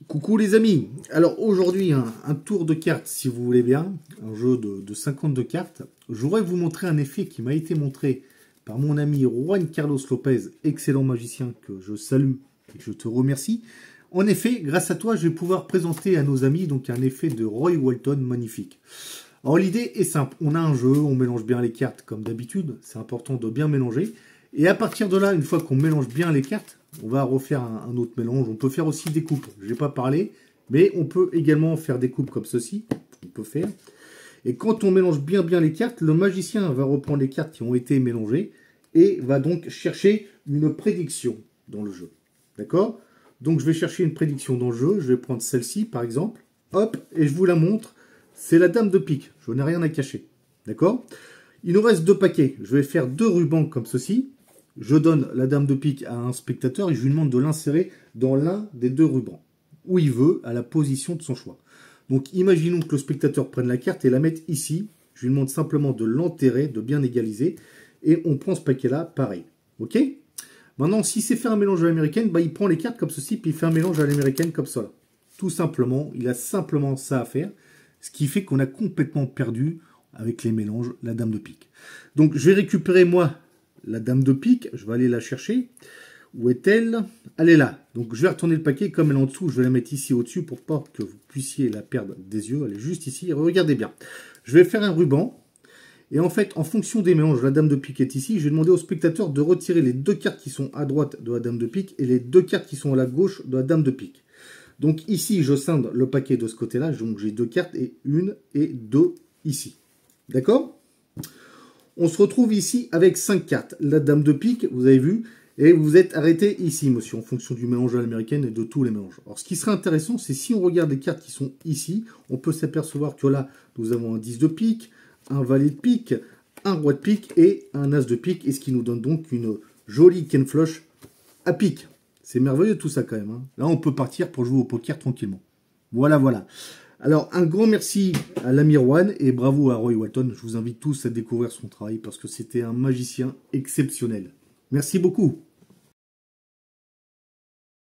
Coucou les amis, alors aujourd'hui un tour de cartes si vous voulez bien, un jeu de 52 cartes. Je voudrais vous montrer un effet qui m'a été montré par mon ami Juan Carlos Lopez, excellent magicien que je salue et que je te remercie. En effet, grâce à toi, je vais pouvoir présenter à nos amis donc un effet de Roy Walton magnifique. Alors l'idée est simple, on a un jeu, on mélange bien les cartes comme d'habitude, c'est important de bien mélanger. Et à partir de là, une fois qu'on mélange bien les cartes, on va refaire un autre mélange. On peut faire aussi des coupes. Je n'ai pas parlé, mais on peut également faire des coupes comme ceci. On peut faire. Et quand on mélange bien les cartes, le magicien va reprendre les cartes qui ont été mélangées et va donc chercher une prédiction dans le jeu. D'accord? Donc je vais chercher une prédiction dans le jeu. Je vais prendre celle-ci par exemple. Hop, et je vous la montre. C'est la dame de pique. Je n'ai rien à cacher. D'accord? Il nous reste 2 paquets. Je vais faire 2 rubans comme ceci. Je donne la dame de pique à un spectateur et je lui demande de l'insérer dans l'un des 2 rubans, où il veut, à la position de son choix. Donc imaginons que le spectateur prenne la carte et la mette ici. Je lui demande simplement de l'enterrer, de bien égaliser. Et on prend ce paquet-là, pareil. Ok? Maintenant, si c'est faire un mélange à l'américaine, bah, il prend les cartes comme ceci, puis il fait un mélange à l'américaine comme ça. Tout simplement, il a simplement ça à faire. Ce qui fait qu'on a complètement perdu, avec les mélanges, la dame de pique. Donc je vais récupérer, moi, la dame de pique, je vais aller la chercher. Où est-elle? Elle est là. Donc je vais retourner le paquet, comme elle est en dessous, je vais la mettre ici au-dessus pour pas que vous puissiez la perdre des yeux. Elle est juste ici. Regardez bien. Je vais faire un ruban. Et en fait, en fonction des mélanges, la dame de pique est ici. Je vais demander au spectateur de retirer les 2 cartes qui sont à droite de la dame de pique et les 2 cartes qui sont à la gauche de la dame de pique. Donc ici, je scinde le paquet de ce côté-là. Donc j'ai 2 cartes et 1 et 2 ici. D'accord? On se retrouve ici avec 5 cartes. La dame de pique, vous avez vu, et vous êtes arrêté ici, monsieur, en fonction du mélange à l'américaine et de tous les mélanges. Alors, ce qui serait intéressant, c'est si on regarde les cartes qui sont ici, on peut s'apercevoir que là, nous avons un 10 de pique, un valet de pique, un roi de pique et un as de pique, et ce qui nous donne donc une jolie Ken Flush à pique. C'est merveilleux tout ça quand même. Hein. Là, on peut partir pour jouer au poker tranquillement. Voilà. Alors, un grand merci à l'ami Juan et bravo à Roy Walton. Je vous invite tous à découvrir son travail parce que c'était un magicien exceptionnel. Merci beaucoup.